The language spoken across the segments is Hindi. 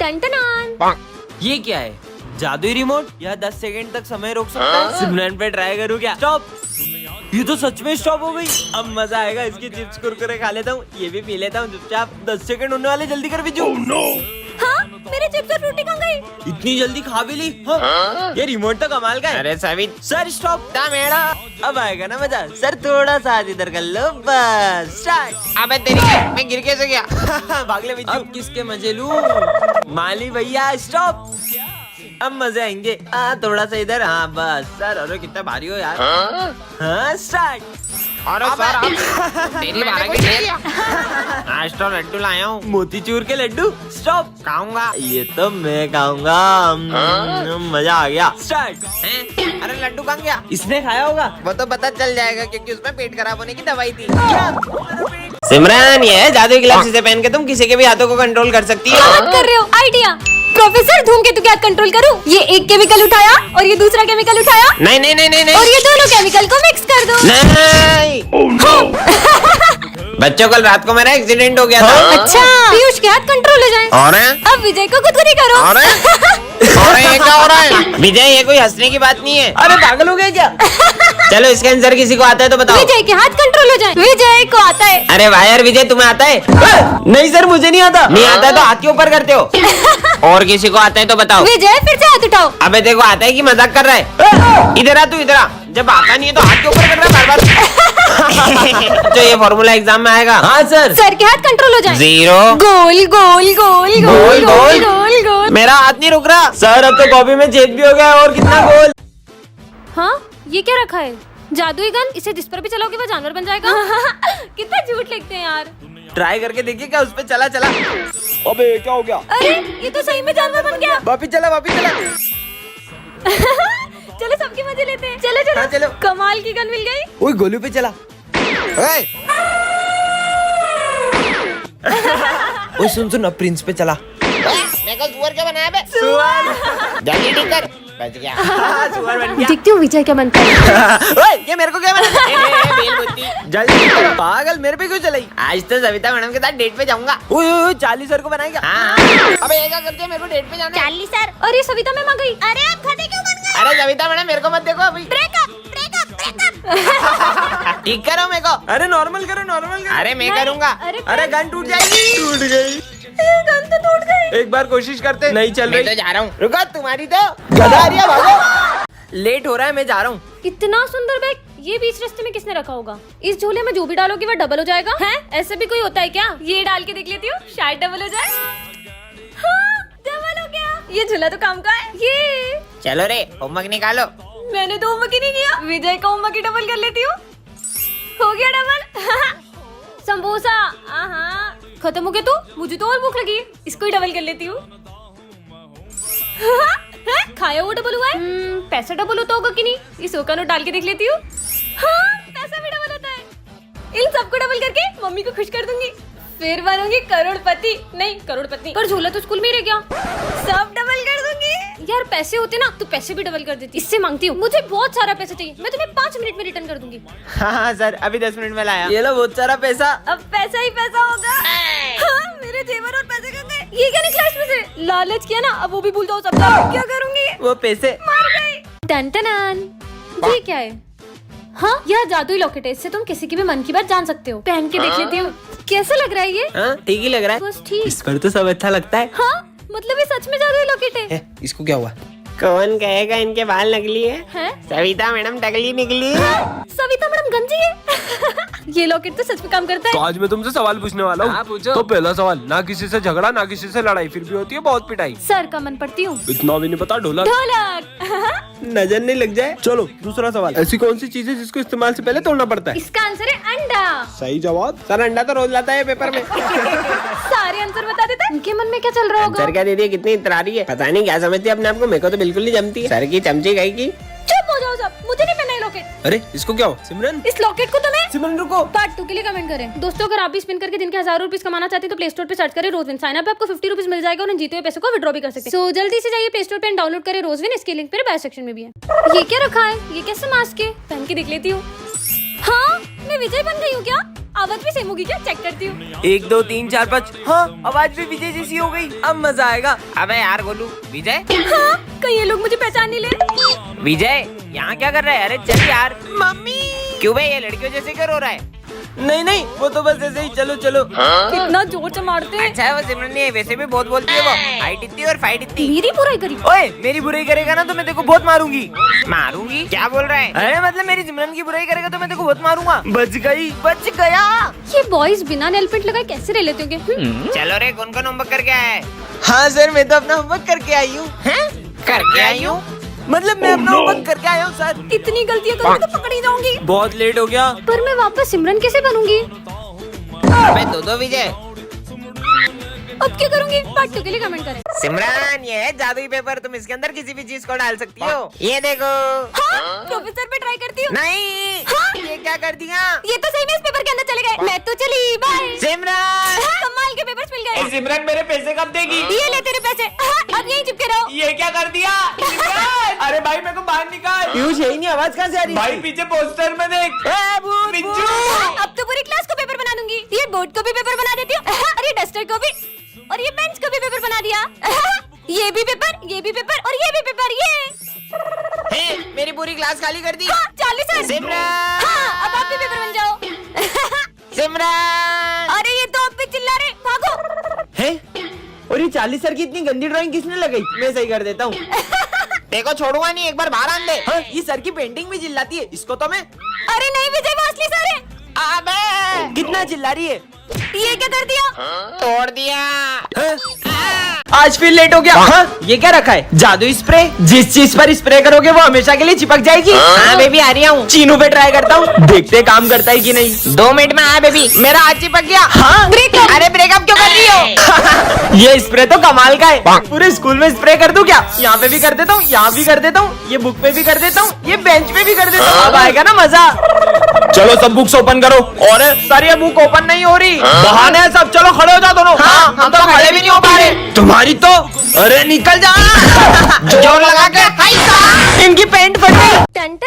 टन। ये क्या है? जादुई रिमोट? यह 10 सेकंड तक समय रोक सकता है। सिमरन पे ट्राई करूँ क्या? स्टॉप। ये तो सच में स्टॉप हो गई। अब मजा आएगा। इसके चिप्स कुरकुरे खा लेता हूँ, ये भी पी लेता हूँ चुपचाप। 10 सेकंड होने वाले, जल्दी कर बिजू। हाँ, मेरे चिप्स और फ्रूटी कहाँ गई? इतनी जल्दी खा भी ली? हाँ? ये रिमोट तो कमाल का है। अरे सवित सर स्टॉप मेरा। अब आएगा ना मजा। सर थोड़ा सा इधर कर लो बस। स्टार्ट। अबे तेरी, मैं गिर कैसे गया? भाग ले बिजू। अब किसके मजे लूं? माली भैया स्टॉप। अब मजे आएंगे। थोड़ा सा इधर। हाँ बस सर। अरे कितना भारी हो यार। हाँ स्टार्ट। और सर आप तेरी बारह की नहीं। आज तो लड्डू लाया हूँ। मोतीचूर के लड्डू। स्टॉप। खाऊंगा। ये तो मैं खाऊंगा। मजा आ गया। स्टार्ट। अरे लड्डू कहाँ गया? इसने खाया होगा। वो तो पता चल जाएगा क्योंकि उसमें पेट खराब होने की दवाई थी। सिमरन, ये है जादुई ग्लव्स। इसे पहन के तुम किसी के भी हाथों को कंट्रोल कर सकती क्या बात कर रहे हो? आइडिया। प्रोफेसर धूमकेतु क्या कंट्रोल करूं? ये एक केमिकल उठाया और ये दूसरा केमिकल उठाया नहीं नहीं नहीं नहीं और ये दोनों केमिकल को मिक्स कर दो। नहीं। बच्चों, कल रात को मेरा एक्सीडेंट हो गया था। अच्छा, पीयूष के हाथ कंट्रोल हो जाए। और अब विजय को खुद करो। और ये क्या हो रहा है? विजय, ये कोई हंसने की बात नहीं है। अरे पागल हो गए क्या? चलो इसका आंसर किसी को आता है तो बताओ। विजय के हाथ कंट्रोल हो जाए। विजय को आता है। अरे वाह यार विजय, तुम्हें आता है? नहीं सर, मुझे नहीं आता। नहीं आता है तो हाथ के ऊपर करते हो। और किसी को आता है तो बताओ। विजय फिर से हाथ उठाओ। अबे देखो, आता है कि मजाक कर रहा है? इधर आ, तू इधर आ। जब आता नहीं है तो हाथ के ऊपर कर रहा है बार बार। तो ये फॉर्मूला एग्जाम में आएगा। हाँ सर। सर के हाथ कंट्रोल हो जाए। 0 गोल गोल गोल गोल गोल गोल गोल। मेरा हाथ नहीं रुक रहा। सर अब तो कॉपी में छेद भी हो गया। और कितना गोल? हाँ, ये क्या रखा है? जादुई गन। इसे जिस पर भी चलाओगे वो जानवर बन जाएगा। कितना झूठ लिखते हैं यार। ट्राई करके देखिए क्या उस पे चला। अबे क्या हो गया? अरे ये तो सही में जानवर बन गया। वापिस चला। चलो सबके मजे लेते हैं। चलो चलो। हाँ, चलो। कमाल की गन मिल गई। ओए गोलू पे चला। ओए, ओए सुन अब प्रिंस पे चला। मेरे को सुअर क्या बनाया बे? जल्दी ठीक कर। बच गया। सुअर बन गया। देखती हूँ विजय क्या बनता है। ओए ये मेरे को क्या बना? बेलबुत्ती। जल्दी करो। पागल, मेरे पे क्यों चलाई? आज तो सविता मैडम के साथ डेट पे जाऊंगा। ओए 40 सर को बनाएगा। हाँ। अबे ये क्या करते हैं? मेरे को डेट पे जाना है। 40 सर। अरे सविता मैम आ गई। अरे आप खड़े क्यों बन गए? अरे सविता मैडम, मेरे को मत देखो अभी। ब्रेकअप। ठीक करो मेरे को। अरे नॉर्मल करो। अरे मैं करूंगा। अरे गन टूट जाएगी। टूट गई। गन तो टूट गई। एक बार कोशिश करते। नहीं चल मैं रही। तो जा रहा हूँ। रुको, तुम्हारी तो गधा आ रही है, भागो। लेट हो रहा है, मैं जा रहा हूँ। इतना सुंदर बैग ये बीच रास्ते में किसने रखा होगा? इस झोले में जो भी डालोगे वो डबल हो जाएगा। हैं? ऐसे भी कोई होता है क्या? ये डाल के देख लेती हूँ, शायद डबल हो जाए। हाँ, डबल हो गया। ये झोला तो काम का है। ये चलो रे, होमवर्क निकालो। मैंने तो होमवर्क ही नहीं किया। विजय का होमवर्क ही डबल कर लेती हूँ। हो गया डबल। समोसा। हाँ, खत्म हो गया तो मुझे तो और भूख लगी है। इसको ही डबल कर लेती हूँ। खाया वो डबल हुआ है। पैसा डबल होता होगा कि नहीं? इस का नोट डाल के देख लेती हूँ। हाँ, पैसा भी डबल होता है। इन सबको डबल करके मम्मी को खुश कर दूंगी। फिर बनूंगी करोड़पति। नहीं, करोड़पति। पर झोला तो स्कूल में ही रह गया। सब डबल कर दूंगी। यार पैसे होते ना तो पैसे भी डबल कर देती। इससे मांगती हूँ, मुझे बहुत सारा पैसा चाहिए। मैं तुम्हें 5 मिनट में रिटर्न कर दूंगी। हाँ सर, अभी 10 मिनट में लाया। ये लो बहुत सारा पैसा। अब पैसा ही पैसा होगा। हाँ, मेरे जेवर और पैसे कहाँ गए? ये क्या निकला इसमें से? लालच किया ना, अब वो भी भूल जाओ सब। क्या करूंगी? वो पैसे मार गई। टन। ये क्या है? हाँ, यह जादुई लॉकेट है। इससे तुम किसी की भी मन की बात जान सकते हो। पहन के देख लेती हूँ। कैसा लग रहा है ये? हाँ ठीक ही लग रहा है। बस ठीक। इस पर तो सब अच्छा लगता है। हाँ, मतलब ये सच में जादुई लॉकेट है। इसको क्या हुआ? कौन कहेगा इनके बाल नकली है? हैं? सविता मैडम टकली निकली है। सविता मैडम गंजी है। ये लॉकेट तो सच में काम करता तो है। आज मैं तुमसे सवाल पूछने वाला हूँ। हाँ, पूछो। तो पहला सवाल, ना किसी से झगड़ा ना किसी से लड़ाई, फिर भी होती है बहुत पिटाई। सर का मन पड़ती हूँ। इतना भी नहीं पता ढोलक। ढोलक। नजर नहीं लग जाए। चलो दूसरा सवाल, ऐसी कौन सी चीज है जिसको इस्तेमाल से पहले तोड़ना पड़ता है? इसका आंसर है अंडा। सही जवाब। सर अंडा तो रोज लाता है पेपर में। सारे आंसर बता देता है। इनके मन में क्या चल रहा होगा? सर क्या दीदी कितनी इतरा रही है, पता नहीं क्या समझती है अपने आप को। मेरे को तो बिल्कुल नहीं जमती है। सर की चमची गई की। चुप हो जाओ सब, मुझे नहीं पहना है लॉकेट। अरे इसको क्या हो? सिमरन इस लॉकेट को तुम्हें सिमरन रुको। पार्ट 2 के लिए कमेंट करें। दोस्तों, अगर आप भी स्पिन करके दिन के 1000 रुपीज कमाना चाहते हैं तो प्ले स्टोर पे सर्च करें रोजविन। साइन अप पे आपको 50 रुपीज मिल जाएगा और इन जीते हुए पैसे को विड्रॉ भी कर सकते हैं। सो जल्दी से जाइए प्ले स्टोर पे डाउनलोड करें रोजविन। इसके लिंक मेरे बायो सेक्शन में भी है। ये क्या रखा है? ये कैसे मास्क है? पहन के देख लेती हूँ। हाँ, मैं विजय बन गई हूँ क्या? आवाज भी सेम होगी क्या? चेक करती हूँ। 1 2 3 4 5। हाँ, आवाज भी विजय जैसी हो गई। अब मजा आएगा। अबे यार गोलू, विजय हाँ, कहीं ये लोग मुझे पहचान नहीं ले। विजय यहाँ क्या कर रहा है? अरे चल यार। मम्मी। क्यों बे, ये लड़कियों जैसे क्यों रो रहा है? नहीं नहीं, वो तो बस ऐसे ही। चलो चलो। कितना जोर से मारते हैं। अच्छा है वो सिमरन नहीं है, वैसे भी बहुत बोलती है वो। हाइट इतनी और फाइट इतनी। मेरी बुराई करी। ओए, मेरी बुराई करेगा ना तो मैं तेरे को बहुत मारूंगी। मारूंगी? क्या बोल रहा है? अरे मतलब मेरी सिमरन की बुराई करेगा तो मैं तेरे को बहुत मारूंगा। बच गई, बच गया। ये बॉयज बिना नेल पेंट लगाए कैसे रह लेते होंगे? चलो रे, कौन कौन होमवर्क करके आया है? हाँ सर, मैं तो अपना होमवर्क करके आई हूँ। करके आई हूँ? मतलब मैं अपना होमवर्क करके आया हूँ सर। इतनी गलतियाँ करूँगी तो पकड़ी जाऊंगी। बहुत लेट हो गया। पर मैं वापस सिमरन कैसे बनूंगी? अबे दो विजय। अब क्या करूंगी? पार्ट 2 के लिए कमेंट करें। सिमरन, ये है जादुई पेपर, तुम इसके अंदर किसी भी चीज को डाल सकती हो। ये देखो। हाँ, प्रोफेसर पे ट्राई करती हूँ। नहीं। हाँ? ये क्या कर दिया? ये तो सही में इस पेपर के अंदर चले गए। मैं तो चली, बाय। सिमरन। कमाल के पेपर्स मिल गए। सिमरन, मेरे पैसे कब देगी? ये ले तेरे पैसे। हाँ, अब यहीं चिपके रहो। ये क्या कर दिया? अरे भाई, मेरे को बाहर निकाल। पीयूष, यही नहीं, आवाज कहाँ से आ रही? भाई पीछे पोस्टर में देख। बिच्छू। अब तो पूरी क्लास को पेपर बना दूंगी। ये बोर्ड को भी पेपर बना देती हूँ। और ये डस्टर को भी, और ये बेंच को भी पेपर बना दिया। ये भी पेपर, ये भी पेपर, और ये भी पेपर। ये मेरी पूरी क्लास खाली कर दी। हाँ, 40 सर। सिमरन। हाँ, अब आप भी पेपर बन जाओ। सिमरन। अरे ये तो अब भी चिल्ला रहे, भागो। है? और ये 40 सर की इतनी गंदी ड्राइंग किसने लगाई? मैं सही कर देता हूँ। देखो छोड़ूंगा नहीं, एक बार बाहर आन दे। हाँ, ये सर की पेंटिंग भी चिल्लाती है। इसको तो मैं। अरे नहीं विजय, वो असली सर है। अबे कितना चिल्ला रही है? ये क्या कर दिया? तोड़ दिया। आज फिर लेट हो गया। हाँ? ये क्या रखा है? जादुई स्प्रे। जिस चीज पर स्प्रे करोगे वो हमेशा के लिए चिपक जाएगी। हाँ बेबी, आ रही हूँ। चीनू पे ट्राई करता हूँ, देखते काम करता है कि नहीं। 2 मिनट में आया बेबी, मेरा हाथ चिपक गया। हाँ? ब्रेकअप। अरे ब्रेकअप क्यों कर रही हो? ये स्प्रे तो कमाल का है। पूरे स्कूल में स्प्रे कर दूं क्या? यहाँ पे भी कर देता हूँ, यहाँ भी कर देता हूँ, ये बुक पे भी कर देता हूँ, ये बेंच पे भी कर देता हूँ। अब आएगा ना मजा। चलो सब बुक्स ओपन करो। और सर, ये बुक ओपन नहीं हो रही। बहाने हैं सब। चलो खड़े हो जाओ दोनों। हाँ, हम तो खड़े भी नहीं हो पा रहे। तुम्हारी तो। अरे निकल जा। जोर लगा के। हाय साहब। इनकी पैंट फट गई। टन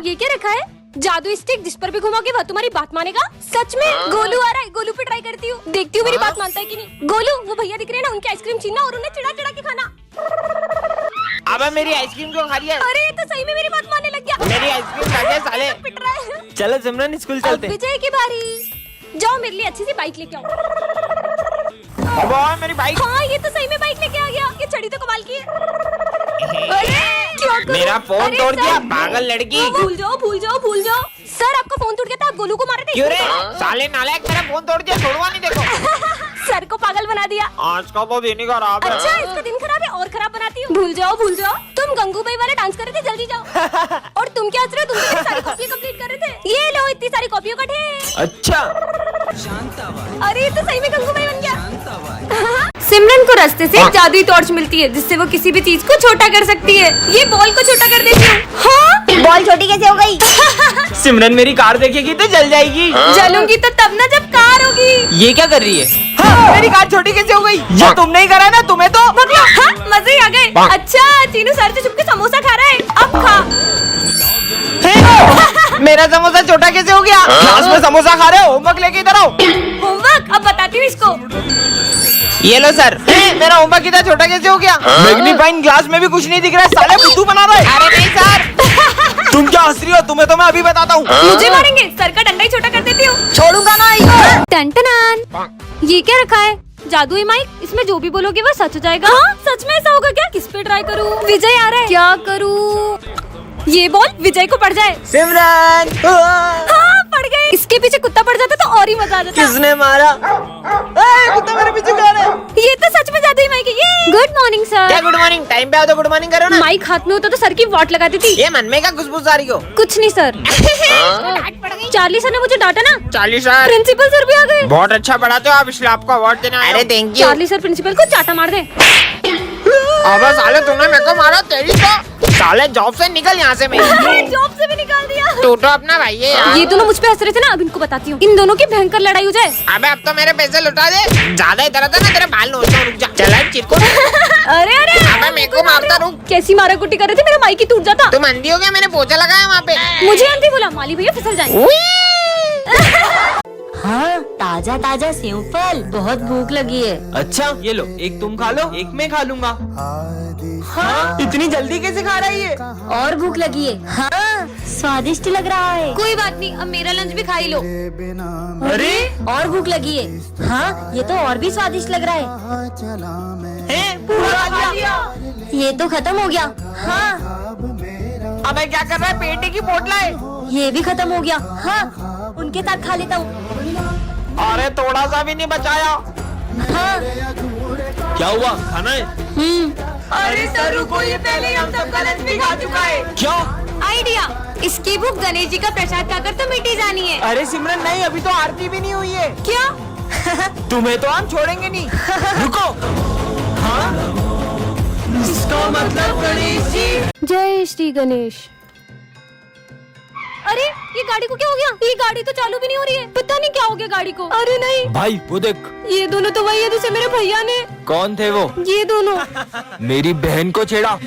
ये क्या रखा है? जादू स्टिक, जिस पर भी घुमाओगे वह तुम्हारी बात मानेगा। सच में? गोलू आ रहा है, गोलू पे ट्राई करती हूँ, देखती हूँ मेरी बात मानता है कि नहीं। गोलू, वो भैया दिख रहे हैं ना, उनकी आइसक्रीम छीनना और उन्हें चिढ़ा चिढ़ा के खाना। अबे मेरी आइसक्रीम क्यों खा रही है? अरे ये तो सही में मेरी बात मानने लग गया। मेरी आइसक्रीम खा गया साले। पिट रहा है। चलो सिमरन, स्कूल अब चलते। विजय की बारी। जाओ मेरे लिए अच्छी सी बाइक लेके आओ। अब मेरी बाइक। हाँ, ये तो सही में बाइक लेके आ गया। ये छड़ी तो कमाल की है। अरे क्या करूं? मेरा फोन अरे तोड़ सर, दिया, पागल लड़की। भूल जाओ, भूल जाओ, भूल जाओ। सर, आपका फोन टूट गया था, आप गोलू को मारे थे। क्यों रे? साले नालायक, मेरा फोन तोड़ दिया, छोड़वा नहीं। देखो सर को पागल बना दिया। आज का तो दिन ही खराब है। अच्छा, इसका दिन खराब है और खराब बनाती हूँ। भूल जाओ, भूल जाओ। तुम गंगूबाई वाला डांस कर रहे थे, जल्दी जाओ। और तुम क्या हंस रहे हो? तुम तो मेरी सारी कॉपी कंप्लीट कर रहे थे। ये लो, इतनी सारी कॉपियों का ढेर। अच्छा। अरे ये तो सही में गंगूबाई बन गया। सिमरन को रास्ते से एक जादुई टॉर्च मिलती है, जिससे वो किसी भी चीज को छोटा कर सकती है। ये बॉल को छोटा कर देती हूँ। हाँ? बॉल छोटी कैसे हो गई? सिमरन मेरी कार देखेगी तो जल जाएगी। जलूंगी तो तब ना जब कार होगी। ये क्या कर रही है? हाँ, मेरी कार छोटी कैसे हो गई? ये तुमने ही करा ना, तुम्हें तो। हाँ, मजे ही आ गए। अच्छा, चीनू सर से छुपके समोसा खा रहा है, अब खा। मेरा समोसा छोटा कैसे हो गया? क्लास में समोसा खा रहे हो? होमवर्क लेके इधर आओ। होमवर्क अब बताती हूँ इसको। ये लो सर। मेरा होमवर्क इतना छोटा कैसे हो गया? मैग्नीफाइंग ग्लास में भी कुछ नहीं दिख रहा है। साले बुद्धू बना रहा है। अरे नहीं सर। तुम क्या हंस रही हो? तुम्हें तो मैं अभी बताता हूँ। मुझे मारेंगे? सर का डंडा ही छोटा कर देती हूँ। छोड़ूंगा ना। टन ये क्या रखा है? जादुई माइक, इसमें जो भी बोलोगे वो सच हो जाएगा। हाँ? सच में ऐसा होगा क्या? किस पे ट्राई करूँ? विजय आ रहा है, क्या करूँ? ये बॉल विजय को पड़ जाए। सिमरन। हाँ, पड़ गए। इसके पीछे कुत्ता पड़ जाता तो और ही मजा आ जाता। किसने मारा? कुत्ता मेरे पीछे जा रहा है। ये तो सच में जादुई माइक है। ये गुड मॉर्निंग क्या सर। Good morning? टाइम पे आओ तो गुड मॉर्निंग करो ना। माइक हाथ में होता तो सर की वाट लगा देती। ये मन में क्या खुशबू आ रही हो? कुछ नहीं सर। चार्ली सर ने मुझे डांटा ना। 40 सर। प्रिंसिपल सर भी आ गए। बहुत अच्छा पढ़ाते हो आप, इसलिए आपको अवार्ड देना। अरे thank you. Charlie sir principal को चाटा मार दे। अबे साले, तूने मेरे को मारा, तेरी तो। साले जॉब से निकल यहाँ से। मैं जॉब से भी निकाल दिया। तू तो अपना भाई है यार। ये दोनों मुझ पे हंस रहे थे ना, अब इनको बताती हूँ। इन दोनों की भयंकर लड़ाई हो जाए। अबे अब तो मेरे पैसे लुटा दे। ज्यादा इधर आता ना, तेरे बाल नोचता हूँ। रुक जा। चला चिरकुट। अरे अरे, अबे मेरे को मारता रुक। कैसी मारा कुटी कर रहे थे, मेरा माइक ही टूट जाता। तुम अंधी हो गया? मैंने पोछा लगाया वहाँ पे। मुझे अंधी बोला, माली भैया फिसल जाए। हाँ, ताजा ताजा सेव फल, बहुत भूख लगी है। अच्छा ये लो, एक तुम खा लो, एक मैं खा लूंगा। हाँ? इतनी जल्दी कैसे खा रहा है ये? और भूख लगी है। हाँ, स्वादिष्ट लग रहा है। कोई बात नहीं, अब मेरा लंच भी खा ही लो। अरे और भूख लगी है। हाँ, ये तो और भी स्वादिष्ट लग रहा है। पूरा खा लिया। ये तो खत्म हो गया। हाँ, अबे क्या कर रहा है, पेटे की पोटला है। ये भी खत्म हो गया। हाँ, उनके साथ खा लेता हूँ। अरे थोड़ा सा भी नहीं बचाया। हाँ, क्या हुआ, खाना है? अरे सर रुको, ये पहले ही हम सबका लंच भी खा चुका है। क्या? आइडिया, इसकी भूख गणेश जी का प्रसाद खाकर तो मिटी जानी है। अरे सिमरन नहीं, अभी तो आरती भी नहीं हुई है। क्या? तुम्हें तो हम छोड़ेंगे नहीं। रुको। हाँ? इसका मतलब गणेश जी। जय श्री गणेश। अरे ये गाड़ी को क्या हो गया? ये गाड़ी तो चालू भी नहीं हो रही है, पता नहीं क्या हो गया गाड़ी को। अरे नहीं, भाई वो देख। ये दोनों तो वही है जिसे मेरे भैया ने। कौन थे वो? ये दोनों। मेरी बहन को छेड़ा।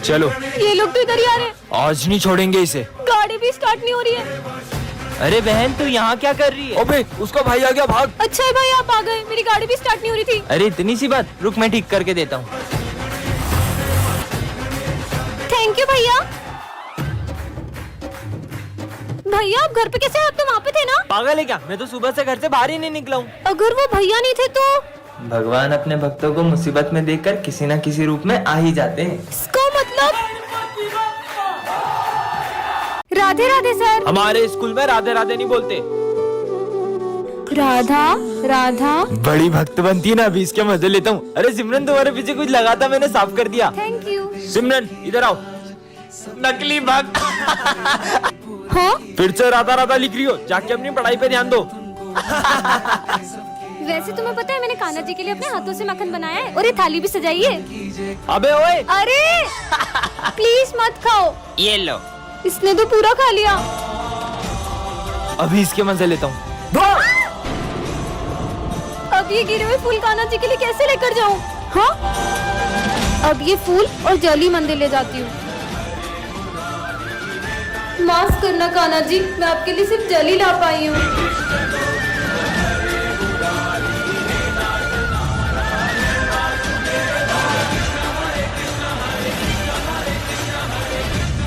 चलो, ये लोग तो इधर ही आ रहे हैं। आज नहीं छोड़ेंगे इसे। गाड़ी भी स्टार्ट नहीं हो रही है। अरे बहन तू यहाँ क्या कर रही है? अबे उसका भाई आ गया, भाग। अच्छा है भाई, आप आ गए। मेरी गाड़ी भी स्टार्ट नहीं हो रही थी। अरे इतनी सी बात, रुक मैं ठीक करके देता हूँ। थैंक यू भैया। भैया आप घर पे कैसे? आप तो वहाँ पे थे ना। पागल है क्या? मैं तो सुबह से घर से बाहर ही नहीं निकला हूँ। अगर वो भैया नहीं थे तो? भगवान अपने भक्तों को मुसीबत में देखकर किसी न किसी रूप में आ ही जाते हैं। इसका मतलब? राधे राधे सर। हमारे स्कूल में राधे राधे नहीं बोलते। राधा राधा। बड़ी भक्त बनती है ना, अभी इसके मजे लेता हूँ। अरे सिमरन तुम्हारे पीछे कुछ लगा था, मैंने साफ कर दिया। Thank you. सिमरन इधर आओ। नकली भक्त। हाँ? फिर से राधा राधा लिख रही हो, जाके अपनी पढ़ाई पे ध्यान दो। वैसे तुम्हें पता है मैंने कान्हा जी के लिए अपने हाथों से मक्खन बनाया है, और ये थाली भी सजाई है। अबे ओए। अरे प्लीज मत खाओ। ये लो। इसने तो पूरा खा लिया। अभी इसके मजे लेता हूँ। अब ये गिरे हुए फूल कान्हा जी के लिए कैसे लेकर जाऊँ? हाँ, अब ये फूल और जली मंदिर ले जाती हूँ। माफ करना कान्हा जी, मैं आपके लिए सिर्फ जली ला पाई हूँ।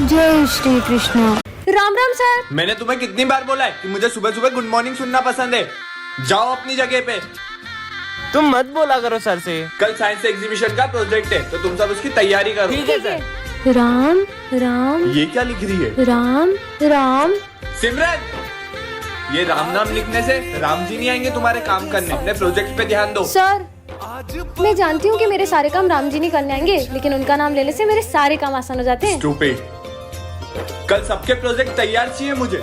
जय श्री कृष्ण। राम राम सर। मैंने तुम्हें कितनी बार बोला है कि मुझे सुबह सुबह गुड मॉर्निंग सुनना पसंद है। जाओ अपनी जगह पे। तुम मत बोला करो सर से। कल साइंस एग्जीबिशन का प्रोजेक्ट है, तो तुम सब उसकी तैयारी करो। ठीक है सर। राम राम ये क्या लिख रही है? राम राम। सिमरन, ये राम नाम लिखने से राम जी नहीं आएंगे तुम्हारे काम करने। अपने प्रोजेक्ट पे ध्यान दो। सर मैं जानती हूँ कि मेरे सारे काम राम जी नहीं करने आएंगे, लेकिन उनका नाम लेने से मेरे सारे काम आसान हो जाते हैं। Stupid। कल सबके प्रोजेक्ट तैयार चाहिए मुझे।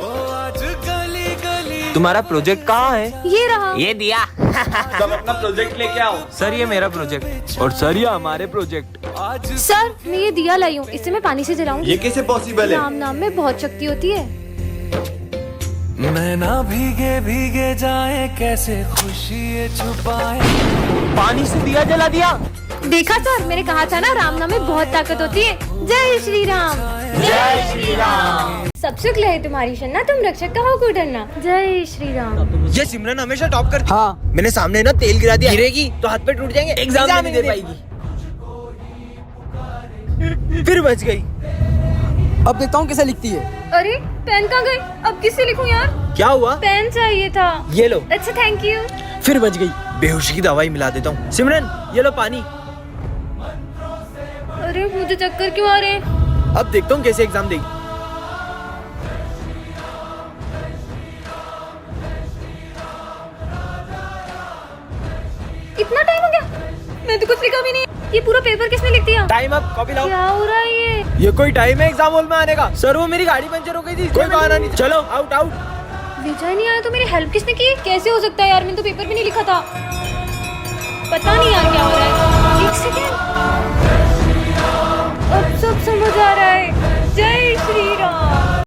तुम्हारा प्रोजेक्ट कहाँ है? ये रहा। ये दिया। सब अपना प्रोजेक्ट लेके आओ। सर ये मेरा प्रोजेक्ट, और सर ये हमारे प्रोजेक्ट। सर मैं ये दिया लाई हूँ, इसे मैं पानी से जलाऊंगी। ये कैसे पॉसिबल है? राम नाम में बहुत शक्ति होती है। मैं ना भीगे भीगे जाए, कैसे खुशी ये छुपाए। पानी से दिया जला दिया। देखा सर, मैंने कहा था ना राम नाम में बहुत ताकत होती है। जय श्री राम। जय श्री राम। सब शुक्ल है तुम्हारी शन्ना, तुम रक्षक का हो को डरना। जय श्री राम। ये सिमरन हमेशा टॉप करती। हाँ। मैंने सामने ना तेल गिरा दिया, गिरेगी तो हाथ पे टूट जाएंगे, एग्जाम नहीं दे पाएगी। फिर बच गई। अब देखता हूँ कैसे लिखती है। अरे पेन कहाँ गई? अब किससे लिखूं यार? क्या हुआ? पेन चाहिए था। ये लो। अच्छा थैंक यू। फिर बच गई। बेहोशी की दवाई मिला देता हूँ। सिमरन ये लो पानी। अरे मुझे चक्कर क्यों आ रहे हैं? अब देखता हूँ कैसे एग्जाम देगी। इतना टाइम हो गया, मैं तो कुछ लिखा भी नहीं। ये पूरा पेपर किसने लिख दिया? टाइम अप, कॉपी लाओ। क्या हो रहा है ये कोई टाइम है एग्जाम हॉल में आने का? सर वो मेरी गाड़ी पंचर हो गई थी, कोई बहाना नहीं। चलो आउट आउट। विजय नहीं आया तो मेरी हेल्प किसने की? कैसे हो सकता है यार, मैंने तो पेपर भी नहीं लिखा था। पता नहीं यार क्या हो रहा है। एक सेकेंड, अब सब समझ आ रहा है। जय